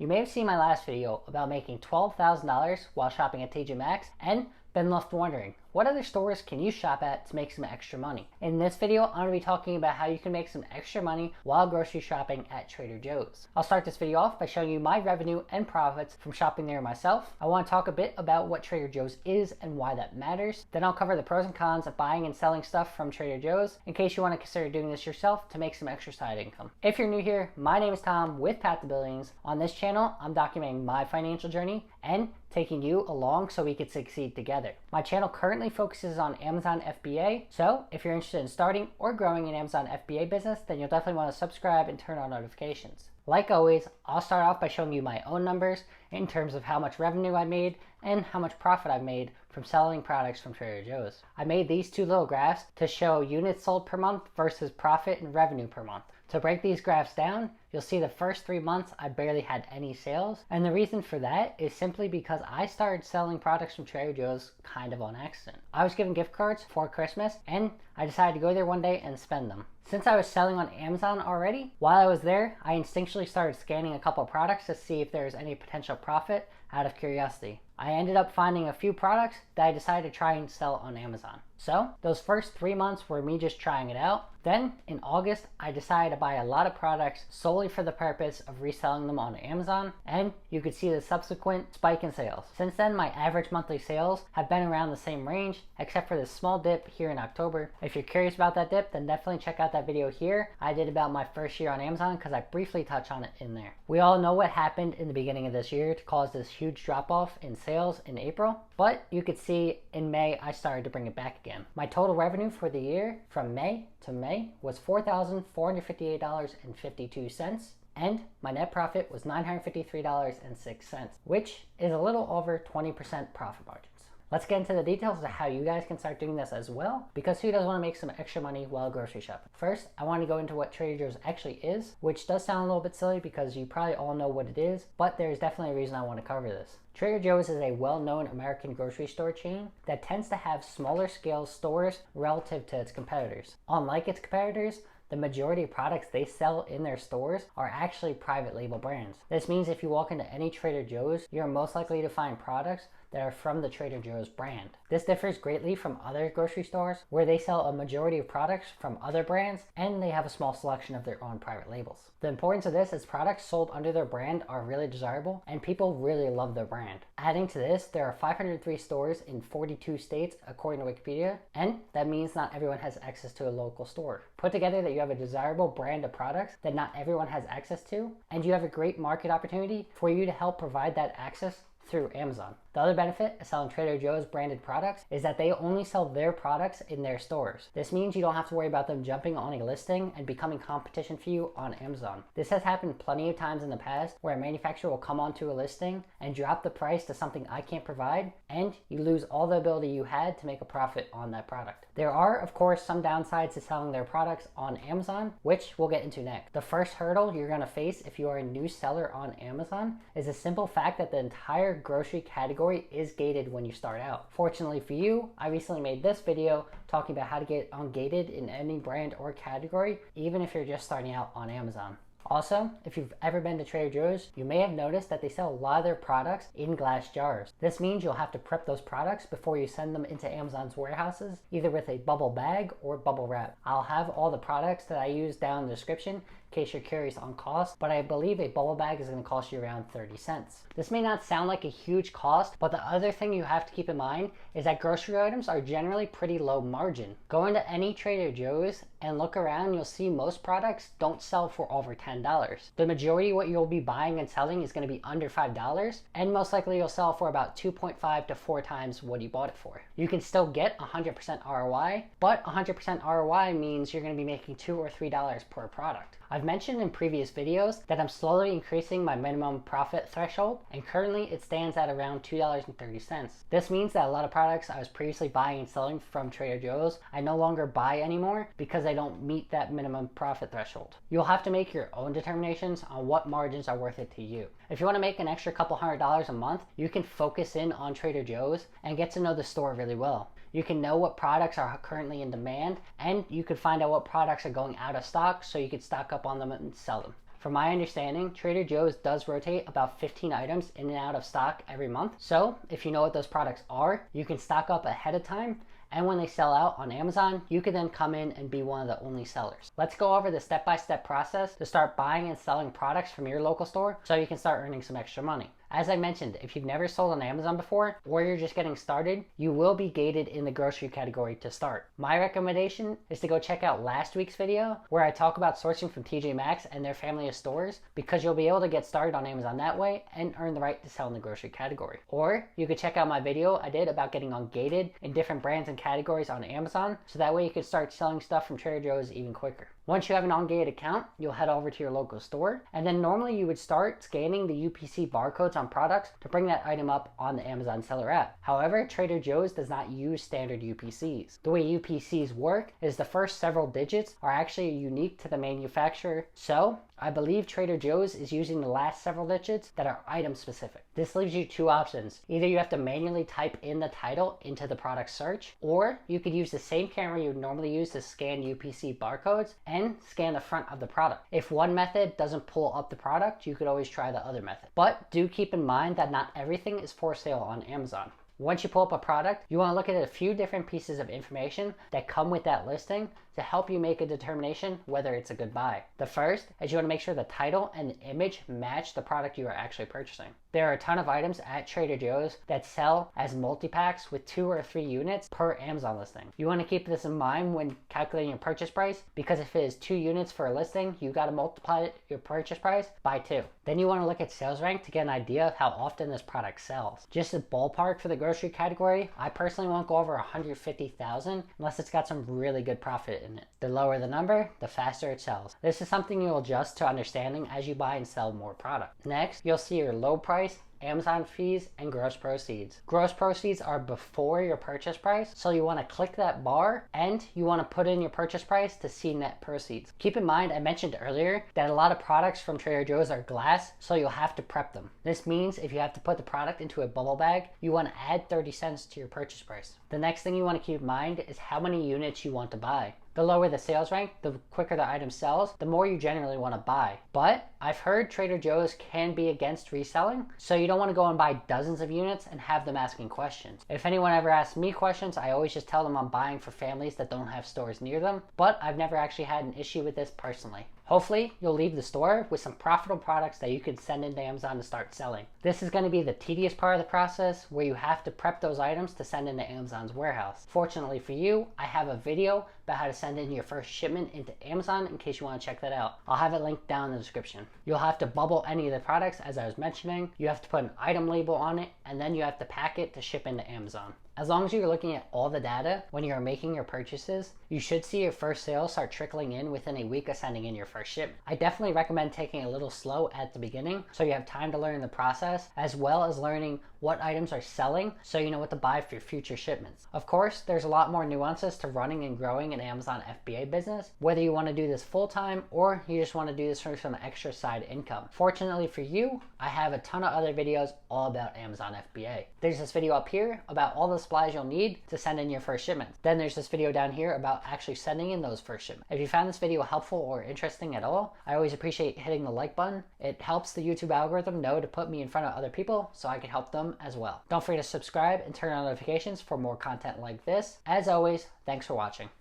You may have seen my last video about making $12,000 while shopping at TJ Maxx and been left wondering, what other stores can you shop at to make some extra money? In this video, I'm going to be talking about how you can make some extra money while grocery shopping at Trader Joe's. I'll start this video off by showing you my revenue and profits from shopping there myself. I want to talk a bit about what Trader Joe's is and why that matters. Then I'll cover the pros and cons of buying and selling stuff from Trader Joe's in case you want to consider doing this yourself to make some extra side income. If you're new here, my name is Tom with Path to Billions. On this channel, I'm documenting my financial journey and taking you along so we could succeed together. My channel currently focuses on Amazon FBA, so if you're interested in starting or growing an Amazon FBA business, then you'll definitely want to subscribe and turn on notifications. Like always, I'll start off by showing you my own numbers in terms of how much revenue I made and how much profit I've made from selling products from Trader Joe's. I made these two little graphs to show units sold per month versus profit and revenue per month. To break these graphs down, you'll see the first 3 months I barely had any sales, and the reason for that is simply because I started selling products from Trader Joe's kind of on accident. I was given gift cards for Christmas and I decided to go there one day and spend them. Since I was selling on Amazon already, while I was there, I instinctually started scanning a couple products to see if there was any potential profit out of curiosity. I ended up finding a few products that I decided to try and sell on Amazon. So those first 3 months were me just trying it out. Then in August, I decided to buy a lot of products solely for the purpose of reselling them on Amazon, and you could see the subsequent spike in sales. Since then, my average monthly sales have been around the same range, except for this small dip here in October. If you're curious about that dip, then definitely check out that video here I did about my first year on Amazon, because I briefly touch on it in there. We all know what happened in the beginning of this year to cause this huge drop off in sales in April, but you could see in May I started to bring it back again. My total revenue for the year from May to May was $4,458.52, and my net profit was $953.06, which is a little over 20% profit margins. Let's get into the details of how you guys can start doing this as well, because who doesn't want to make some extra money while grocery shopping? First, I want to go into what Trader Joe's actually is, which does sound a little bit silly because you probably all know what it is, but there's definitely a reason I want to cover this. Trader Joe's is a well-known American grocery store chain that tends to have smaller scale stores relative to its competitors. Unlike its competitors, the majority of products they sell in their stores are actually private label brands. This means if you walk into any Trader Joe's, you're most likely to find products that are from the Trader Joe's brand. This differs greatly from other grocery stores where they sell a majority of products from other brands and they have a small selection of their own private labels. The importance of this is products sold under their brand are really desirable and people really love their brand. Adding to this, there are 503 stores in 42 states according to Wikipedia, and that means not everyone has access to a local store. Put together that you have a desirable brand of products that not everyone has access to, and you have a great market opportunity for you to help provide that access through Amazon. The other benefit of selling Trader Joe's branded products is that they only sell their products in their stores. This means you don't have to worry about them jumping on a listing and becoming competition for you on Amazon. This has happened plenty of times in the past where a manufacturer will come onto a listing and drop the price to something I can't provide, and you lose all the ability you had to make a profit on that product. There are, of course, some downsides to selling their products on Amazon, which we'll get into next. The first hurdle you're going to face if you are a new seller on Amazon is the simple fact that the entire grocery category is gated when you start out. Fortunately for you, I recently made this video talking about how to get ungated in any brand or category, even if you're just starting out on Amazon. Also, if you've ever been to Trader Joe's, you may have noticed that they sell a lot of their products in glass jars. This means you'll have to prep those products before you send them into Amazon's warehouses, either with a bubble bag or bubble wrap. I'll have all the products that I use down in the description in case you're curious on cost, but I believe a bubble bag is going to cost you around 30 cents. This may not sound like a huge cost, but the other thing you have to keep in mind is that grocery items are generally pretty low margin. Go into any Trader Joe's and look around, you'll see most products don't sell for over $10. The majority of what you'll be buying and selling is going to be under $5, and most likely you'll sell for about 2.5 to 4 times what you bought it for. You can still get 100% ROI, but 100% ROI means you're going to be making $2 or $3 per product. I've mentioned in previous videos that I'm slowly increasing my minimum profit threshold, and currently it stands at around $2.30. This means that a lot of products I was previously buying and selling from Trader Joe's, I no longer buy anymore because they don't meet that minimum profit threshold. You'll have to make your own determinations on what margins are worth it to you. If you want to make an extra couple $100 a month, you can focus in on Trader Joe's and get to know the store really well. You can know what products are currently in demand, and you could find out what products are going out of stock so you could stock up on them and sell them. From my understanding, Trader Joe's does rotate about 15 items in and out of stock every month. So if you know what those products are, you can stock up ahead of time, and when they sell out on Amazon, you can then come in and be one of the only sellers. Let's go over the step-by-step process to start buying and selling products from your local store so you can start earning some extra money. As I mentioned, if you've never sold on Amazon before, or you're just getting started, you will be gated in the grocery category to start. My recommendation is to go check out last week's video where I talk about sourcing from TJ Maxx and their family of stores, because you'll be able to get started on Amazon that way and earn the right to sell in the grocery category. Or you could check out my video I did about getting ungated in different brands and categories on Amazon, so that way you could start selling stuff from Trader Joe's even quicker. Once you have an ungated account, you'll head over to your local store, and then normally you would start scanning the UPC barcodes on products to bring that item up on the Amazon seller app. However, Trader Joe's does not use standard UPCs. The way UPCs work is the first several digits are actually unique to the manufacturer, so I believe Trader Joe's is using the last several digits that are item specific. This leaves you two options. Either you have to manually type in the title into the product search, or you could use the same camera you would normally use to scan UPC barcodes and scan the front of the product. If one method doesn't pull up the product, you could always try the other method. But do keep in mind that not everything is for sale on Amazon. Once you pull up a product, you want to look at a few different pieces of information that come with that listing to help you make a determination whether it's a good buy. The first is you want to make sure the title and the image match the product you are actually purchasing. There are a ton of items at Trader Joe's that sell as multi-packs with 2 or 3 units per Amazon listing. You want to keep this in mind when calculating your purchase price, because if it is 2 units for a listing, you got to multiply your purchase price by 2. Then you want to look at sales rank to get an idea of how often this product sells. Just a ballpark for the grocery category, I personally won't go over 150,000 unless it's got some really good profit in it. The lower the number, the faster it sells. This is something you'll adjust to understanding as you buy and sell more product. Next, you'll see your low price, Amazon fees, and gross proceeds. Gross proceeds are before your purchase price, so you want to click that bar and you want to put in your purchase price to see net proceeds. Keep in mind, I mentioned earlier that a lot of products from Trader Joe's are glass, so you'll have to prep them. This means if you have to put the product into a bubble bag, you want to add 30 cents to your purchase price. The next thing you want to keep in mind is how many units you want to buy. The lower the sales rank, the quicker the item sells, the more you generally want to buy. But I've heard Trader Joe's can be against reselling, so you don't want to go and buy dozens of units and have them asking questions. If anyone ever asks me questions, I always just tell them I'm buying for families that don't have stores near them, but I've never actually had an issue with this personally. Hopefully, you'll leave the store with some profitable products that you can send into Amazon to start selling. This is going to be the tedious part of the process where you have to prep those items to send into Amazon's warehouse. Fortunately for you, I have a video about how to send in your first shipment into Amazon in case you want to check that out. I'll have it linked down in the description. You'll have to bubble any of the products as I was mentioning. You have to put an item label on it, and then you have to pack it to ship into Amazon. As long as you're looking at all the data when you're making your purchases, you should see your first sales start trickling in within a week of sending in your first shipment. I definitely recommend taking a little slow at the beginning so you have time to learn the process, as well as learning what items are selling so you know what to buy for your future shipments. Of course, there's a lot more nuances to running and growing an Amazon FBA business, whether you want to do this full-time or you just want to do this for some extra side income. Fortunately for you, I have a ton of other videos all about Amazon FBA. There's this video up here about all the supplies you'll need to send in your first shipment. Then there's this video down here about actually sending in those first shipments. If you found this video helpful or interesting at all, I always appreciate hitting the like button. It helps the YouTube algorithm know to put me in front of other people so I can help them as well. Don't forget to subscribe and turn on notifications for more content like this. As always, thanks for watching.